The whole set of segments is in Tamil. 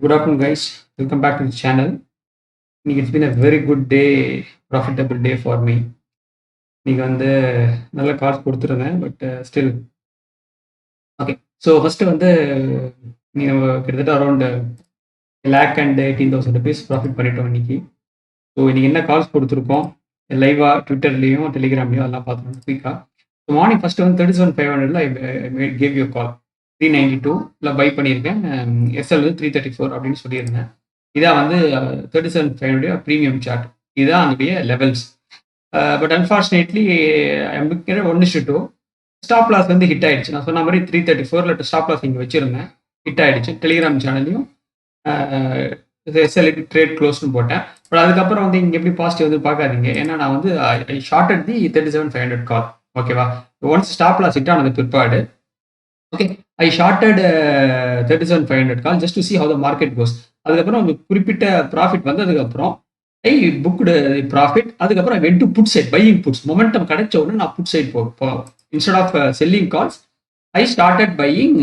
Good afternoon, guys. Welcome back to the channel. It's been a very good day, profitable day for me. நீங்கள் வந்து நல்ல காசு கொடுத்துருந்தேன், but still okay. So first வந்து நீங்கள் கிட்டத்தட்ட அரௌண்ட் ₹1,18,000 ப்ராஃபிட் பண்ணிட்டோம் இன்னைக்கு. ஸோ இன்னைக்கு என்ன கால்ஸ் கொடுத்துருக்கோம், லைவாக ட்விட்டர்லேயும் டெலிகிராம்லையும் அதெல்லாம் பார்த்துருக்கோம் குயிக்காக. ஸோ மார்னிங் ஃபஸ்ட்டு வந்து 37,500 I gave you call. 392 buy பண்ணியிருக்கேன். எஸ்எல் வந்து 334 அப்படின்னு சொல்லியிருந்தேன். இதான் வந்து 37,500 ப்ரீமியம் சார்ட். இதுதான் அதனுடைய levels. But unfortunately I'm looking at 1:2. Stop loss வந்து ஹிட் ஆயிடுச்சு. நான் சொன்ன மாதிரி 334 ஸ்டாப் லாஸ் இங்கே வச்சிருந்தேன், ஹிட் ஆயிடுச்சு. டெலிகிராம் சேனல்லையும் எஸ்எல் ட்ரேட் க்ளோஸ்னு போட்டேன். பட் அதுக்கப்புறம் வந்து இங்கே எப்படி பாசிட்டிவ் வந்து பார்க்காதீங்க. ஏன்னா நான் வந்து ஐ ஷார்ட்டட் தி 37,500 கால். ஓகேவா? ஒன்ஸ் ஸ்டாப் லாஸ் ஹிட் ஆனது பிற்பாடு okay I shorted 37,500 call just to see how the market goes. அதுக்கப்புறம் உங்களுக்கு குறிப்பிட்ட ப்ராஃபிட் வந்ததுக்கப்புறம் ஐ புக்டு ப்ராஃபிட். அதுக்கப்புறம் I went to put side, buying puts. Momentum கிடைச்ச உடனே நான் புட் சைட் போகும். Instead of selling calls I started buying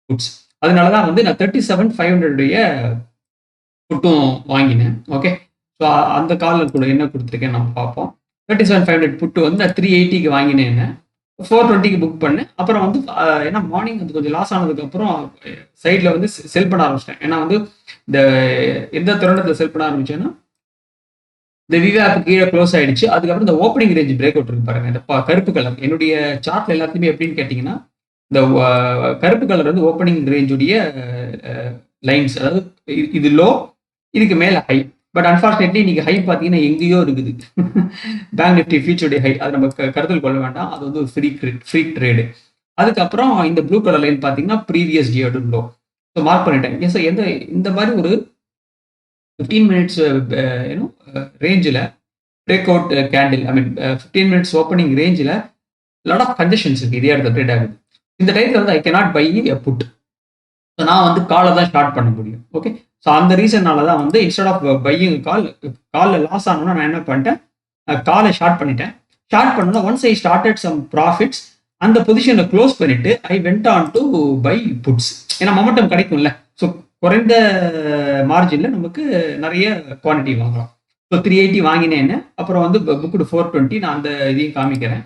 puts. அதனால தான் வந்து நான் 37,500 புட்டும் வாங்கினேன். ஓகே, ஸோ அந்த காலில் கூட என்ன கொடுத்துருக்கேன் நம்ம பார்ப்போம். 37,500 புட்டு வந்து நான் 380 வாங்கினேன்னு 420 புக் பண்ணேன். அப்புறம் வந்து ஏன்னா மார்னிங் வந்து கொஞ்சம் லாஸ் ஆனதுக்கப்புறம் சைடில் வந்து செல் பண்ண ஆரம்பிச்சிட்டேன். ஏன்னா வந்து இந்த எந்த தருணத்தில் செல் பண்ண ஆரம்பிச்சேன்னா இந்த விவாப் கீழே க்ளோஸ் ஆயிடுச்சு. அதுக்கப்புறம் இந்த ஓப்பனிங் ரேஞ்ச் பிரேக் அவுட் இருக்கு பாருங்க, இந்த கருப்பு கலர். என்னுடைய சார்ட்ல எல்லாத்தையுமே எப்படின்னு கேட்டிங்கன்னா, இந்த கருப்பு கலர் வந்து ஓப்பனிங் ரேஞ்சுடைய லைன்ஸ். அதாவது இது லோ, இதுக்கு மேலே ஹை. பட் அன்ஃபார்ச்சுனேட்லி இன்னைக்கு ஹை பார்த்தீங்கன்னா எங்கேயோ இருக்குது. பேங்க் நிஃப்டி ஃபியூச்சருடைய ஹை, அது நம்ம கருத்தில் கொள்ள வேண்டாம். அது வந்து ஒரு ஃப்ரீ ட்ரேடு. அதுக்கப்புறம் இந்த ப்ளூ கலர் லைன் பார்த்தீங்கன்னா ப்ரீவியஸ் டியோட லோ. ஸோ மார்க் பண்ணிட்டேன். ஸோ இந்த மாதிரி ஒரு 15 மினிட்ஸ் ரேஞ்சில் break out candle, I mean 15 minutes opening ரேஞ்சில் லாட் ஆஃப் கண்டிஷன்ஸ் இருக்குது. இதே இடத்துல ட்ரேட் ஆகுது. இந்த டைத்தில் வந்து I cannot buy a put. So நான் வந்து காலை தான் ஸ்டார்ட் பண்ண முடியும். ஓகே, ஸோ அந்த ரீசன்னால தான் வந்து இன்ஸ்டெட் ஆஃப் பையிங் காலில் லாஸ் ஆனோன்னா நான் என்ன பண்ணிட்டேன், காலை ஷார்ட் பண்ணிட்டேன். ஷார்ட் பண்ணோன்னா once I started some profits, அந்த பொசிஷனை க்ளோஸ் பண்ணிட்டு I went on to buy puts. ஏன்னா மொமெண்டம் கிடைக்கும்ல. ஸோ குறைந்த மார்ஜினில் நமக்கு நிறைய குவான்டிட்டி வாங்கலாம். ஸோ 380 வாங்கினேன்னு அப்புறம் வந்து புக்குடு 420. நான் அந்த இதையும் காமிக்கிறேன்.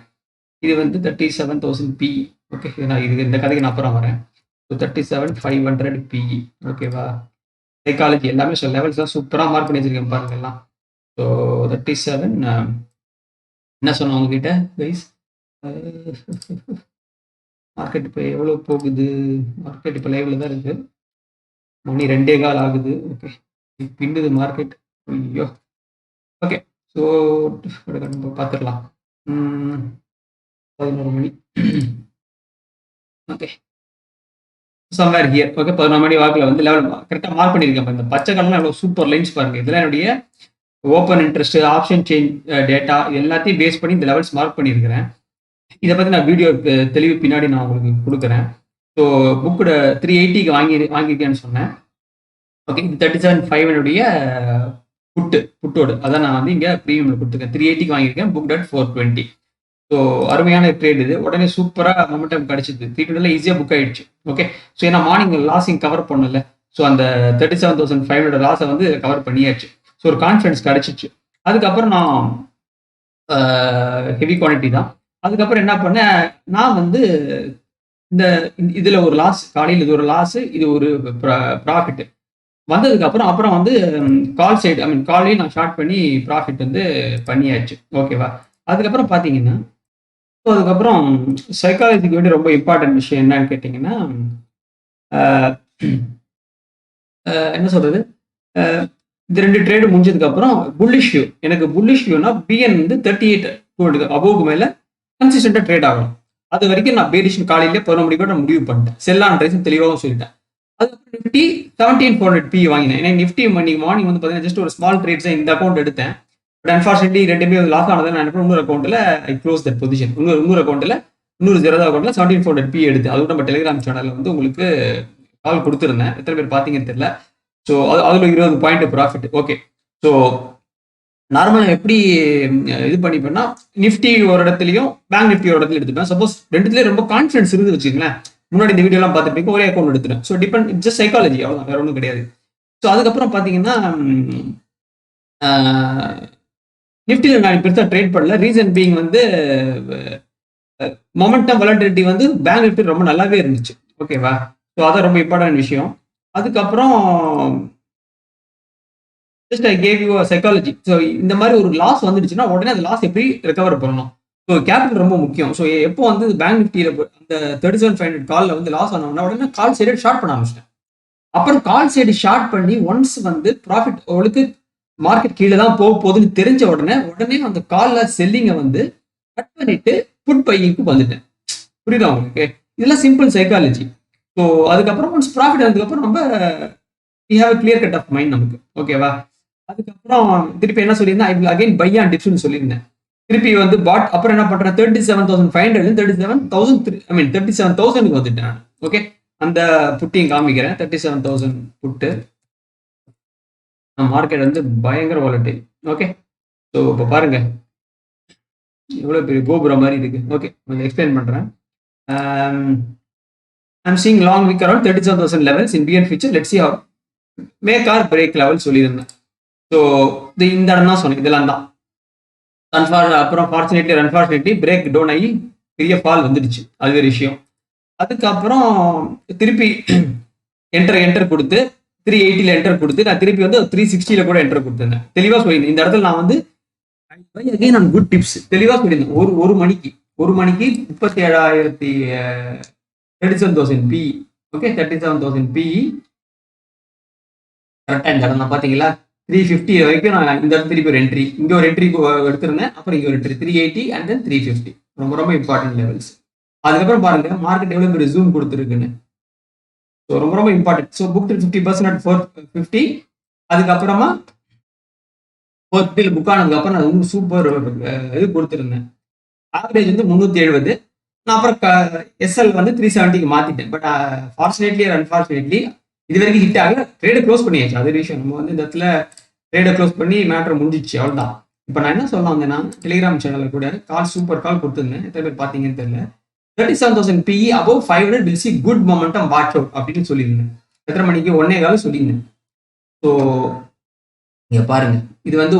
இது வந்து 37,000 PE. ஓகே, நான் இந்த கதைக்கு நான் அப்புறம் வரேன். So 37,500 PE. ஓகேவா? சைக்காலஜி எல்லாமே லெவல்ஸ்லாம் சூப்பராக மார்க் பண்ணி வச்சிருக்கேன் பாருங்க எல்லாம். ஸோ 37 என்ன சொன்னேன் உங்ககிட்ட கைஸ், மார்க்கெட் இப்போ எவ்வளோ போகுது? மார்க்கெட் இப்போ லைவ்ல தான் இருக்கு. மணி 2:15 ஆகுது. ஓகே, பின்னுது மார்க்கெட். ஐயோ, ஓகே. ஸோ நம்ம பார்த்துடலாம். 11 மணி. Okay, somewhere here. ஓகே, 11 மணி வாக்கில் வந்து லெவல் கரெக்டாக மார்க் பண்ணியிருக்கேன். இந்த பச்சை கலர்லாம் எவ்வளோ சூப்பர் லைன்ஸ் பாருங்க. இதெல்லாம் என்னுடைய open interest, option change data எல்லாத்தையும் பேஸ் பண்ணி இந்த லெவல்ஸ் மார்க் பண்ணியிருக்கிறேன். இதை பற்றி நான் வீடியோ தெளிவு பின்னாடி நான் உங்களுக்கு கொடுக்குறேன். ஸோ புக்கோட 380 வாங்கியிருக்கேன்னு சொன்னேன். ஓகே, இது 37,500 புட்டோடு அதான் நான் வந்து இங்கே ப்ரீமியமில் கொடுத்துருக்கேன். 380 வாங்கியிருக்கேன், புக் அட் 420. ஸோ அருமையான ட்ரேட் இது. உடனே சூப்பராக மொமெண்டம் கிடைச்சிது. 320 ஈஸியாக புக் ஆயிடுச்சு. ஓகே, ஸோ ஏன்னா மார்னிங் லாஸிங் கவர் பண்ணல. ஸோ அந்த 37,500 லாஸை வந்து கவர் பண்ணியாச்சு. ஸோ ஒரு கான்ஃபிடன்ஸ் கிடைச்சிச்சு. அதுக்கப்புறம் நான் ஹெவி குவான்டிட்டி தான். அதுக்கப்புறம் என்ன பண்ணேன், நான் வந்து இதில் ஒரு லாஸ், காலையில் இது ஒரு லாஸு, இது ஒரு ப்ராஃபிட் வந்ததுக்கப்புறம் அப்புறம் வந்து கால் சைடு, ஐ மீன் காலையும் நான் ஷார்ட் பண்ணி ப்ராஃபிட் வந்து பண்ணியாச்சு. ஓகேவா? அதுக்கப்புறம் பார்த்தீங்கன்னா, ஸோ அதுக்கப்புறம் சைக்காலஜிக்கு வேண்டி ரொம்ப இம்பார்ட்டன்ட் விஷயம் என்னன்னு கேட்டிங்கன்னா, என்ன சொல்கிறது, இந்த 2 ட்ரேடு முடிஞ்சதுக்கப்புறம் புல்லிஷ் வியூ. எனக்கு புல்லிஷ் வியூனா பிஎன் வந்து 38 அபோவுக்கு மேலே கன்சிஸ்டண்டாக ட்ரேட் ஆகணும். அது வரைக்கும் நான் பேரிஷன் காலையிலே 11 மணிக்கு நான் முடிவு பண்ணிட்டேன். செல்லான ரைஸும் தெளிவாகவும் சொல்லிட்டேன். அதுக்கப்புறம் நிஃப்டி 17,400 PE வாங்கினேன். ஏன்னா நிஃப்டி மார்னிங் வந்து பார்த்தீங்கன்னா ஜஸ்ட் ஒரு ஸ்மால் ட்ரேட்ஸை இந்த அக்கௌண்ட் எடுத்தேன். பட் அன்ஃபார்ச்சுனேட்லி ரெண்டுமே லாஸ் ஆனதை நான் என்ன இன்னொரு அக்கௌண்ட்டில் ஐ க்ளோஸ் தட் பொசிஷன். இன்னொரு அக்கௌண்ட்டில் 0 அக்கௌண்ட்டில் 17,400 PE எடுத்து, அதுவும் நம்ம டெலிகிராம் சேனலில் வந்து உங்களுக்கு கால் கொடுத்துருந்தேன். எத்தனை பேர் பார்த்தீங்கன்னு தெரியல. ஸோ அதில் 20 பாயிண்ட் ப்ராஃபிட். ஓகே, ஸோ நார்மலாக எப்படி இது பண்ணிப்பேன்னா, நிஃப்டி ஒரு இடத்துலையும் பேங்க் நிஃப்டி ஒரு இடத்துல எடுத்துப்பேன். சப்போஸ் ரெண்டுத்துலேயும் ரொம்ப கான்ஃபிடன்ஸ் இருந்து வச்சுக்கங்களேன், முன்னாடி இந்த வீடியோலாம் பார்த்துருப்பீங்க, ஒரே அக்கௌண்ட் எடுத்துட்டேன். ஸோ டிபெண்ட், ஜஸ்ட் சைக்காலஜி, அவ்வளோதான், வேற ஒன்றும் கிடையாது. ஸோ அதுக்கப்புறம் பார்த்தீங்கன்னா நிஃப்டியில் நான் பெருசாக ட்ரேட் பண்ணல. ரீசன் பீங் வந்து மொமெண்டம் வாலட்டிலிட்டி வந்து பேங்க் நிஃப்டி ரொம்ப நல்லாவே இருந்துச்சு. ஓகேவா? ஸோ அதான் ரொம்ப இம்பார்ட்டன்ட் விஷயம். அதுக்கப்புறம் just I gave you psychology. So இந்த மாதிரி ஒரு லாஸ் வந்துடுச்சுன்னா உடனே அந்த லாஸ் எப்படி ரெக்கவர் பண்ணணும். ஸோ கேபிட்டல் ரொம்ப முக்கியம். ஸோ எப்போ வந்து பேங்க் நிஃப்டியில் அந்த 37,500 காலில் வந்து லாஸ் ஆனோம்னா உடனே கால் சைடு ஷார்ட் பண்ண ஆரம்பிச்சிட்டேன். அப்புறம் கால் சைடு ஷார்ட் பண்ணி ஒன்ஸ் வந்து ப்ராஃபிட் உங்களுக்கு மார்க்கெட் கீழே தான் போக போகுதுன்னு தெரிஞ்ச உடனே அந்த காலில் செல்லிங்கை வந்து கட் பண்ணிட்டு புட் பையிங்க்கு வந்துட்டேன். புரியுதா உங்களுக்கு? இதெல்லாம் சிம்பிள் சைக்காலஜி. ஸோ அதுக்கப்புறம் ஒன்ஸ் ப்ராஃபிட் வந்ததுக்கப்புறம் நம்ம we have clear cut off mind நமக்கு. ஓகேவா? அதுக்கப்புறம் திருப்பி என்ன சொல்லியிருந்தேன், I will again buy and டிப்ஸ்னு சொல்லியிருந்தேன். திருப்பி வந்து பாட் அப்புறம் என்ன பண்றேன், 37,500 37,000 வந்துட்டேன். ஓகே, அந்த புட்டியும் காமிக்கிறேன். 37,000 புட்டு. மார்க்கெட் வந்து பயங்கர வாலட்டைல். ஓகே, ஸோ இப்போ பாருங்க எவ்வளோ பெரிய கோபுரம் மாதிரி இருக்கு. ஓகே, கொஞ்சம் எக்ஸ்பிளைன் பண்றேன். I'm seeing long week around 37,000 levels in BN future. Let's see how make or break level சொல்லியிருந்தேன். ஸோ இந்த இடம் தான் சொன்னேன், இதெல்லாம் தான். அப்புறம் ஃபார்ச்சுனேட்லி அன்ஃபார்ச்சுனேட்லி பிரேக் டவுன் ஆகி பெரிய ஃபால் வந்துடுச்சு, அது ஒரு விஷயம். அதுக்கப்புறம் திருப்பி என்டர் கொடுத்து 380 என்டர் கொடுத்து நான் திருப்பி வந்து 360 கூட என்டர் கொடுத்துருந்தேன். தெளிவாக சொல்லியிருந்தேன் இந்த இடத்துல. நான் வந்து அகைன் ஆன் குட் டிப்ஸ் தெளிவாக சொல்லியிருந்தேன். ஒரு மணிக்கு 37,000 PE. ஓகே, 37,000 PE கரெக்டாக இந்த இடம் தான். பார்த்தீங்களா, 350 வரைக்கும் நான் இந்த இடத்துல திருப்பி ஒரு என்ட்ரி, இங்கே ஒரு என்ட்ரி எடுத்திருந்தேன். அப்புறம் இங்கே ஒரு என்ட்ரி 380 அண்ட் தென் 350. ரொம்ப ரொம்ப இம்பார்ட்டன்ட் லெவல்ஸ். அதுக்கப்புறம் பாருங்க மார்க்கெட் எவ்வளோ பெரிய ஜூம் கொடுத்துருக்குன்னு. ஸோ ரொம்ப ரொம்ப இம்பார்ட்டன்ட். So book 50% at 450. அதுக்கப்புறமா 450 புக் ஆனதுக்கு அப்புறம் நான் வந்து சூப்பர் இது கொடுத்துருந்தேன். ஆவரேஜ் வந்து 370. நான் அப்புறம் எஸ்எல் வந்து 370க்கு மாத்திட்டேன். பட் ஃபார்ச்சுனேட்லி ஆர் அன்ஃபார்ச்சுனேட்லி இது வரைக்கும் ஹிட் ஆகல. ட்ரேடை க்ளோஸ் பண்ணியாச்சு, அது விஷயம். நம்ம வந்து இந்த இடத்துல ட்ரேடை க்ளோஸ் பண்ணி மேட்டர் முடிஞ்சிச்சு, அவ்வளோதான். இப்போ நான் என்ன சொல்ல வந்தேன்னா, டெலிகிராம் சேனலில் கூட சூப்பர் கால் கொடுத்துருந்தேன். எத்தனை பேர் பார்த்தீங்கன்னு தெரியல. 37,000 PE above 500 will see good momentum, watch out அப்படின்னு சொல்லியிருந்தேன். எத்தனை மணிக்கு? 1:15 சொல்லியிருந்தேன். ஸோ இங்க பாருங்க, இது வந்து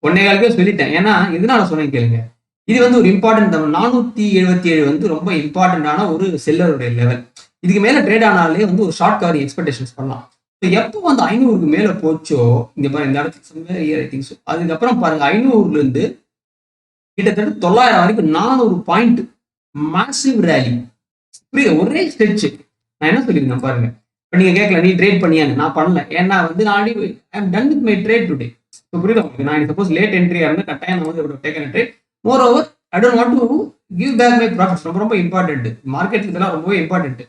1:15 சொல்லிட்டேன். ஏன்னா எதனால சொன்னேன் கேளுங்க. இது வந்து ஒரு இம்பார்ட்டன்ட் 477 வந்து ரொம்ப இம்பார்ட்டன்டான ஒரு செல்லருடைய லெவல். இதுக்கு மேல ட்ரேட் ஆனாலே வந்து ஒரு ஷார்ட் கவரிங் எக்ஸ்பெக்டேஷன்ஸ் பண்ணலாம். ஸோ எப்போ வந்து 500க்கு மேல போச்சோ, இங்க பாருங்க இந்த இடத்துக்கு அதுக்கப்புறம் பாருங்க 500ல இருந்து கிட்டத்தட்ட 900 வரைக்கும் 400 பாயிண்ட் மாசிவ் ரேலி. புரியுது? ஒரே ஸ்ட்ரெச். நான் என்ன சொல்லியிருந்தேன் பாருங்க. இப்போ நீங்க கேட்கல நீ ட்ரேட் பண்ணியாங்க, நான் பண்ணல. ஏன்னா வந்து நான் I am done with my trade today. So புரியுது உங்களுக்கு? நான் சப்போஸ் லேட் என்ட்ரியா இருந்தால் கட்டாயம் நான் வந்து taken trade. More over I don't want to give back my profits. ரொம்ப ரொம்ப இம்பார்ட்டன்ட். மார்க்கெட் இதெல்லாம் ரொம்பவே இம்பார்ட்டன்ட்.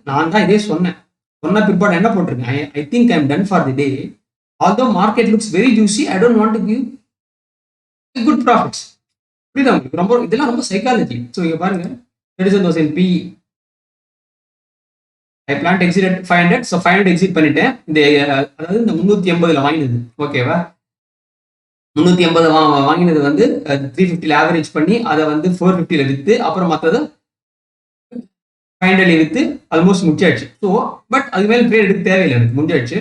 நான் தான் இதே சொன்ன பிற்பாடு என்ன போட்டிருக்கேன், ஐ think I am done for the day. Although market looks very juicy, I don't want to give good profits. புரியுதா உங்களுக்கு? ரொம்ப இதெல்லாம் ரொம்ப சைக்காலஜி. ஸோ இங்க பாருங்க 37,000 PE. I plan exit at 500. So 500 exit பண்ணிட்டேன். அதாவது இந்த 380ல வாங்கினது. ஓகேவா? 380 வாங்கினது வந்து 350 ஆவரேஜ் பண்ணி அதை வந்து 450ல வித்து, அப்புறம் மற்றதை 500 வித்து ஆல்மோஸ்ட் முடிச்சாச்சு. ஸோ பட் அது மேலே ட்ரேட் எடுக்க தேவையில்லை, எனக்கு முடிஞ்சாச்சு.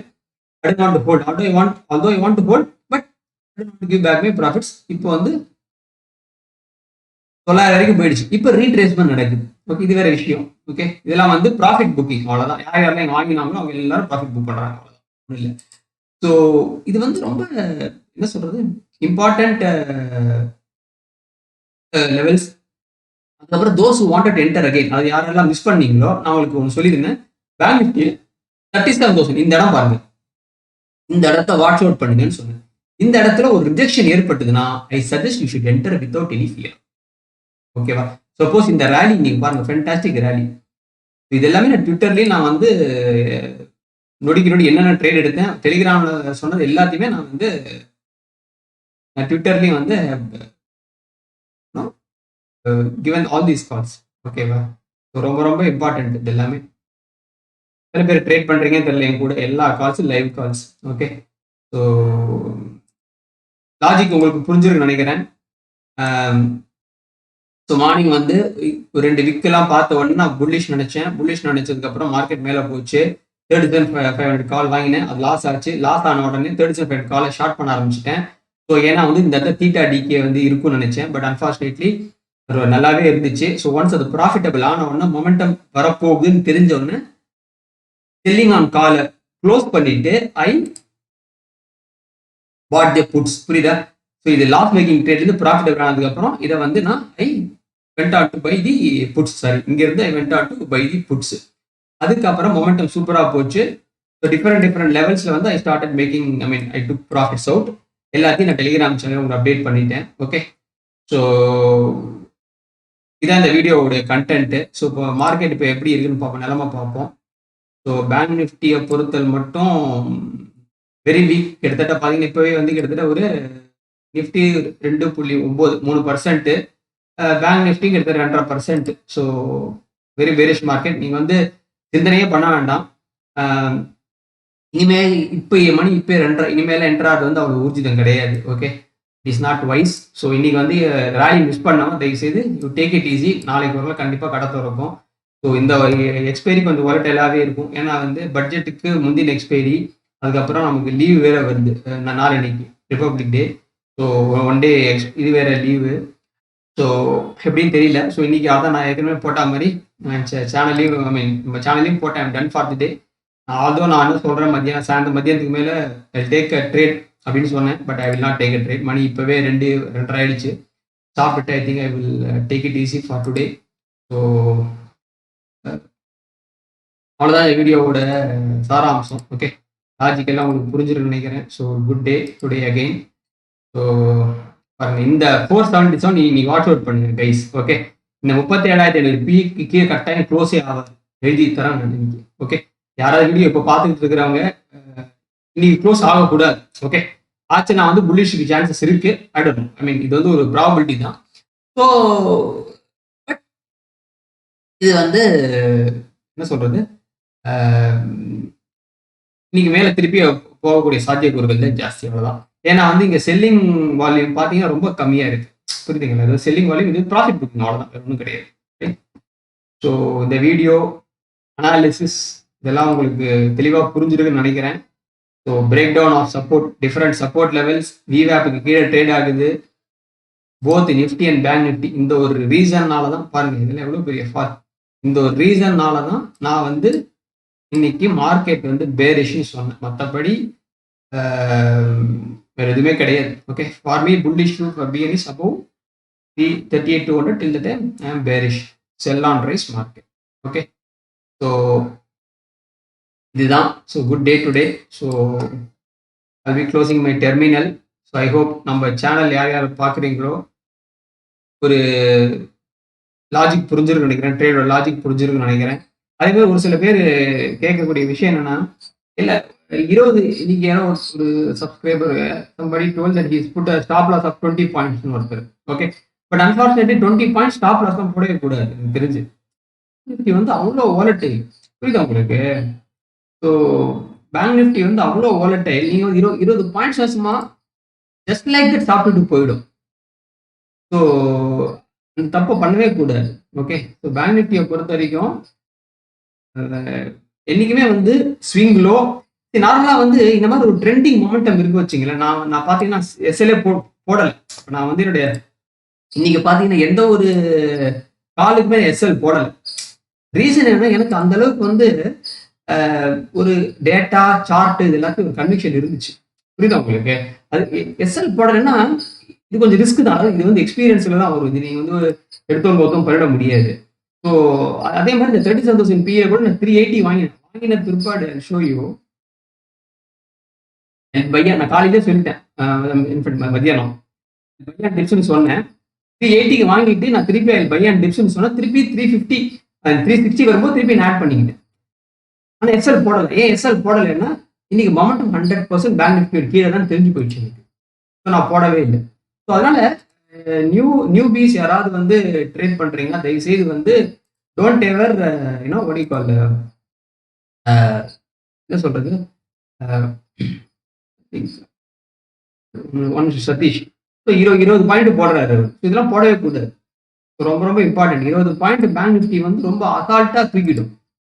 I don't want to hold. Although I want to hold, but I don't want to give back my profits. இப்போ வந்து 900 வரைக்கும் போயிடுச்சு. இப்போ ரீட்ரேஸ்மெண்ட் நடக்குது. ஓகே, இது வேற விஷயம். ஓகே, இதெல்லாம் வந்து ப்ராஃபிட் புக்கிங், அவ்வளோதான். யாரெல்லாம் இங்கே வாங்கினாங்களோ அவங்க எல்லாரும் ப்ராஃபிட் புக் பண்ணுறாங்க, அவ்வளோதான், இல்லை. ஸோ இது வந்து ரொம்ப என்ன சொல்றது இம்பார்ட்டன்ட் லெவல்ஸ். அதுக்கப்புறம் தோஸ் வாண்டட் என்டர் அகைன், அது யாரெல்லாம் மிஸ் பண்ணீங்களோ நான் உங்களுக்கு ஒன்று சொல்லியிருந்தேன். பேங்க் நிஃப்டி 37,000 இந்த இடம் பாருங்க, இந்த இடத்த வாட்ச் அவுட் பண்ணுங்கன்னு சொன்னேன். இந்த இடத்துல ஒரு ரிஜெக்ஷன் ஏற்பட்டதுன்னா I suggest you should enter without any fear. ஓகேவா? சப்போஸ் இந்த ரேலி நீங்க பாருங்க, ஃபேண்டாஸ்டிக் ரேலி. இது எல்லாமே நான் ட்விட்டர்லயும் நான் வந்து நொடிக்கு நொடி என்னென்ன ட்ரேட் எடுத்தேன், டெலிகிராம்ல சொன்னது எல்லாத்தையுமே நான் வந்து ட்விட்டர்லயும் வந்து given all these calls. ஓகேவா? ரொம்ப ரொம்ப இம்பார்ட்டன்ட் இது எல்லாமே. சில பேர் ட்ரேட் பண்றீங்க தெரியல, என் கூட எல்லா கால்ஸும் live calls. Okay, so logic உங்களுக்கு புரிஞ்சிருக்குன்னு நினைக்கிறேன். ஸோ மார்னிங் வந்து ஒரு 2 விக்கெல்லாம் பார்த்த உடனே நான் புல்லிஷ் நினைச்சேன். புல்லிஷ் நினைச்சதுக்கப்புறம் மார்க்கெட் மேலே போச்சு. 37,500 கால் வாங்கினேன். அது லாஸ் ஆச்சு. லாஸ் ஆன உடனே 37,500 காலை ஷார்ட் பண்ண ஆரம்பிச்சிட்டேன். ஸோ ஏன்னா வந்து இந்த இடத்துல தீட்டா டிகே வந்து இருக்கும்னு நினைச்சேன். பட் அன்ஃபார்ச்சுனேட்லி நல்லாவே இருந்துச்சு. ஸோ ஒன்ஸ் அது ப்ராஃபிட்டபிள் ஆன உடனே மொமெண்டம் வரப்போகுதுன்னு தெரிஞ்ச உடனே செல்லிங் ஆன் காலை க்ளோஸ் பண்ணிட்டு ஐ பாட் தி புட்ஸ். புரியுதா? ஸோ இது லாஸ் மேக்கிங் ட்ரேட்லேருந்து ப்ராஃபிட்டபிள் ஆனதுக்கு அப்புறம் இதை வந்து நான் I went on to buy the puts. Sorry, இங்கிருந்து I went on to buy the puts. அதுக்கப்புறம் மொமெண்டம் சூப்பராக போச்சு. ஸோ டிஃப்ரெண்ட் லெவல்ஸில் வந்து I started making, I took profits out. எல்லாத்தையும் நான் டெலிகிராம் சேனல் உங்களுக்கு அப்டேட் பண்ணிட்டேன். ஓகே, ஸோ இதான் இந்த வீடியோவுடைய கண்டென்ட்டு. ஸோ இப்போ மார்க்கெட் இப்போ எப்படி இருக்குன்னு பார்ப்போம், நிலமை பார்ப்போம். ஸோ பேங்க் நிஃப்டியை பொறுத்தல் மட்டும் வெரி வீக். கிட்டத்தட்ட பார்த்தீங்கன்னா இப்போவே வந்து கிட்டத்தட்ட ஒரு நிஃப்டி 2.93%, பேங்க் நிஃப்டி கிட்டத்தட்ட 2.5%. So very bearish market. நீங்கள் வந்து சிந்தனையே பண்ண வேண்டாம். இனிமேல் மணி இப்போ இனிமேல் என்ட்ராது வந்து அவ்வளோ ஊர்ஜிதம் கிடையாது. Okay, is not wise. So இன்னைக்கு வந்து ரேலி மிஸ் பண்ணாமல் தயவுசெய்து யூ டேக் இட் ஈஸி. நாளைக்கு ஒரு கண்டிப்பாக கடை திறக்கும். ஸோ இந்த எக்ஸ்பைரி கொஞ்சம் வாலட்டைலாகவே இருக்கும். ஏன்னா வந்து பட்ஜெட்டுக்கு முந்தின எக்ஸ்பைரி, அதுக்கப்புறம் நமக்கு லீவ் வேற வருது நாளைக்கு ரிப்பப்ளிக் டே. ஸோ ஒன் டே இது வேற லீவு. ஸோ எப்படின்னு தெரியல. ஸோ இன்னைக்கு அதான் நான் ஏற்கனவே போட்ட மாதிரி சேனல்லையும் நம்ம சேனல்லையும் போட்டேன் done for the day. Although நான் என்ன சொல்கிறேன், மதியானத்துக்கு மேலே டேக் அ ட்ரேட் அப்படின்னு சொன்னேன். But I will not take a trade. மணி இப்போவே 2:30 ஆயிடுச்சு. சாப்பிட்டு I think I will take it easy for today. So அவ்வளோதான் வீடியோவோட சாராம்சம். ஓகே, லாஜிக்கெல்லாம் உங்களுக்கு புரிஞ்சிருக்குன்னு நினைக்கிறேன். So good day today again. So பாருங்க, இந்த 477 இன்னைக்கு வாட்ச் அவுட் பண்ணுங்க கைஸ். ஓகே, இந்த 37,500 பீக்கு கீழே கட்டாயம் க்ளோஸே ஆகாது. எழுதி தரேன் நான் இன்னைக்கு. ஓகே, யாராவது வீடியோ இப்போ பார்த்துக்கிட்டு இருக்கிறவங்க இன்னைக்கு க்ளோஸ் ஆகக்கூடாது. ஓகே, ஆச்சு நான் வந்து புல்லிஷுக்கு சான்சஸ் இருக்கு. இது வந்து ஒரு ப்ராபபிலிட்டி தான். ஸோ இது வந்து என்ன சொல்றது, இன்னைக்கு மேலே திருப்பி போகக்கூடிய சாத்தியக்கூறுகள் தான் ஜாஸ்தி. அவ்வளோதான். ஏன்னா வந்து இங்கே செல்லிங் வால்யூம் பார்த்தீங்கன்னா ரொம்ப கம்மியாக இருக்கு. புரியுதுங்களா? அதாவது செல்லிங் வால்யூம், இது ப்ராஃபிட் புக்கிங், அவ்வளோதான், வேறு ஒன்றும் கிடையாது. ஸோ இந்த வீடியோ அனாலிசிஸ் இதெல்லாம் உங்களுக்கு தெளிவாக புரிஞ்சிருக்குன்னு நினைக்கிறேன். So break down of support, different support levels, விவேப்புக்கு கீழே ட்ரேட் ஆகுது both Nifty and Bank Nifty. இந்த ஒரு ரீசன்னால தான் பாருங்க, இதில் எவ்வளோ பெரிய ஃபால். இந்த ஒரு ரீசன்னால தான் நான் வந்து இன்னைக்கு மார்க்கெட் வந்து பேரிஷ்னு சொன்னேன். மற்றபடி வேற எதுவுமே கிடையாது. Okay, for me bullish for BN is above 38,200 till the time I am bearish, sell on rise market. Okay, so இதுதான். So good day today. So I be closing my terminal. So I hope நம்ம சேனல் யார் யார் பார்க்குறீங்களோ ஒரு லாஜிக் புரிஞ்சிருக்குன்னு நினைக்கிறேன், ட்ரேடோட லாஜிக் புரிஞ்சிருக்குன்னு நினைக்கிறேன். அதே மாதிரி ஒரு சில பேர் கேட்கக்கூடிய விஷயம் என்னன்னா, இல்லை 20 இன்னைக்கு யாரோ ஒரு subscriber somebody told that he's put a stop loss of 20 points ஒருத்தர். Okay, but unfortunately 20 points stop loss தான் போடவே கூடாது எனக்கு தெரிஞ்சு. நிஃப்டி வந்து அவ்வளோ வாலட்டைல், புரியுதா உங்களுக்கு? ஸோ பேங்க் நிஃப்டி வந்து அவ்வளோ வாலட்டைல். நீங்கள் வந்து 20 பாயிண்ட்ஸ் வருஷமா ஜஸ்ட் லைக் தட் சாப்பிட்டுட்டு போயிடும். ஸோ அந்த தப்பை பண்ணவே கூடாது. ஓகே, ஸோ பேங்க் நிஃப்டியை பொறுத்த வரைக்கும் என்னைக்குமே வந்து ஸ்விங் லோ. நார்மலாக வந்து இந்த மாதிரி ஒரு ட்ரெண்டிங் மொமெண்டம் இருக்கு வச்சுங்களேன். நான் பார்த்தீங்கன்னா எஸ்எல்ஏ போடலை. நான் வந்து என்னுடைய இன்னைக்கு பார்த்தீங்கன்னா எந்த ஒரு காலுக்குமே எஸ்எல் போடலை. ரீசன் என்ன, எனக்கு அந்த அளவுக்கு வந்து ஒரு டேட்டா சார்ட் இது எல்லாத்தையும் ஒரு கன்விக்ஷன் இருந்துச்சு. புரியுதா உங்களுக்கு? அது எஸ்எல் போடலைன்னா இது கொஞ்சம் ரிஸ்க் தான். இது வந்து எக்ஸ்பீரியன்ஸ்ல தான் வரும். இது நீங்க வந்து எடுத்தவங்க ஒருத்தவங்க பண்ணிட முடியாது. ஸோ அதே மாதிரி இந்த 37,000 பிஏ கூட நான் 380 வாங்கின பிற்பாடு ஷோயோ பையா நான் காலையிலே சொல்லிட்டேன், மதியானம் பையா டிப்ஸ்னு சொன்னேன். 380க்கு வாங்கிட்டு நான் திருப்பி பையா டிப்ஸ்னு சொன்னேன். திருப்பி 350 360 வரும்போது திருப்பி நான் ஆட் பண்ணிக்கிட்டேன். ஆனால் எஸ்எல் போடலை. ஏன் எஸ்எல் போடலைன்னா இன்னைக்கு மொமெண்டம் 100% பேங்க் நிஃப்டி கீழே தான் தெரிஞ்சு போயிடுச்சு எனக்கு. ஸோ நான் போடவே இல்லை. ஸோ அதனால நியூபீஸ் யாராவது வந்து ட்ரேட் பண்றீங்கன்னா தயவுசெய்து வந்து don't ever what do you call என்ன சொல்றது, சதீஷ். ஸோ 20 பாயிண்ட் போடுறாரு. இதெல்லாம் போடவே கூடாது. ரொம்ப ரொம்ப இம்பார்ட்டன்ட். 20 பாயிண்ட் பேங்க் நிஃப்டி வந்து ரொம்ப அசால்ட்டா தூக்கிடும்.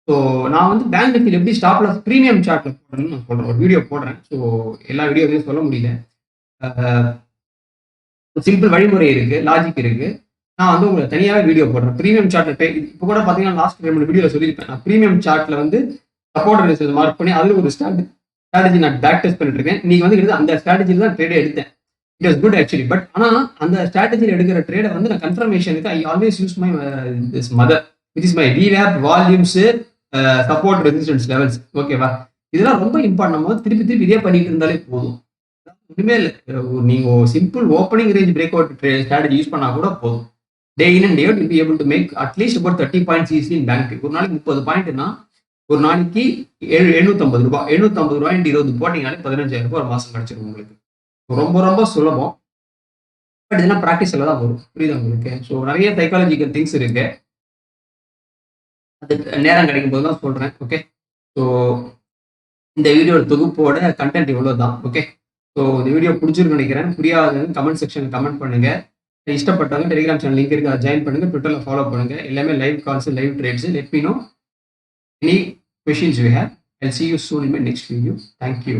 ஸோ நான் வந்து பேங்க் நிஃப்டியில் எப்படி ஸ்டாப் லாஸ் ப்ரீமியம் சார்ட்ல போடுறேன்னு நான் சொல்றேன். ஒரு வீடியோ போடுறேன். ஸோ எல்லா வீடியோவையும் சொல்ல முடியல. சிம்பிள் வழிமுறை இருக்கு, லாஜிக் இருக்கு. நான் வந்து உங்களுக்கு தனியாவே வீடியோ போடுறேன். ப்ரீமியம் சார்ட்ல இப்போ கூட பாத்தீங்கன்னா லாஸ்ட் 2 வீடியோல சொல்லியிருப்பேன். நான் ப்ரீமியம் சார்ட்ல வந்து சப்போர்ட் ரெசிஸ்டன்ஸ் மார்க் பண்ணி அதுல ஒரு ஸ்ட்ராட்டஜி நான் பேக் டெஸ்ட் பண்ணிட்டு இருக்கேன். இன்னைக்கு வந்து அந்த ஸ்ட்ராட்டஜில தான் ட்ரேட் எடுத்தேன். It was good actually. But ஆனா அந்த ஸ்ட்ராட்டஜியில் எடுக்கிற ட்ரேடை வந்து நான் கன்ஃபர்மேஷனுக்கு I always use my this mother which is my விவேப் வால்யூம்ஸ் சப்போர்ட் ரெசிஸ்டன்ஸ் லெவல்ஸ். ஓகேவா? இதெல்லாம் ரொம்ப இம்பார்ட்டன். நம்ம வந்து திருப்பி திருப்பி இதே பண்ணிட்டு இருந்தாலே போதும். ஒண்ணுமே இல்லை. நீங்க simple opening range break out strategy use பண்ணா கூட போதும். Day in and day out will be able to make at least about 30 points easily in bank. ஒரு நாளைக்கு 30 பாயிண்ட்னா ஒரு நாளைக்கு 750 ரூபாய். 750 ரூபாய் 20 போட்டீங்கனாலே 15,000 ரூபாய் ஒரு மாசம் கிடைச்சிடும் உங்களுக்கு. ரொம்ப ரொம்ப சுலபம். பட் இதெல்லாம் ப்ராக்டிஸ்ல தான் வரும். புரியுதா உங்களுக்கு? ஸோ நிறைய சைக்காலஜிக்கல் திங்ஸ் இருக்கு. அது நேரம் கிடைக்கும் போது தான் சொல்றேன். ஓகே. ஸோ இந்த வீடியோ தொகுப்போட கண்டென்ட் இவ்வளோ தான். ஓகே. ஸோ இந்த வீடியோ பிடிச்சிருக்குன்னு நினைக்கிறேன். புரியாதுன்னு கமெண்ட் செக்ஷன் கமெண்ட் பண்ணுங்க. இஷ்டப்பட்டவங்க டெலிகிராம் சேனல் லிங்க் இருக்கு, அதை ஜாயின் பண்ணுங்க. ட்விட்டர்ல ஃபாலோ பண்ணுங்க. எல்லாமே live calls, live trades. Let me know any questions you have. I'll see you soon in my next video. Thank you.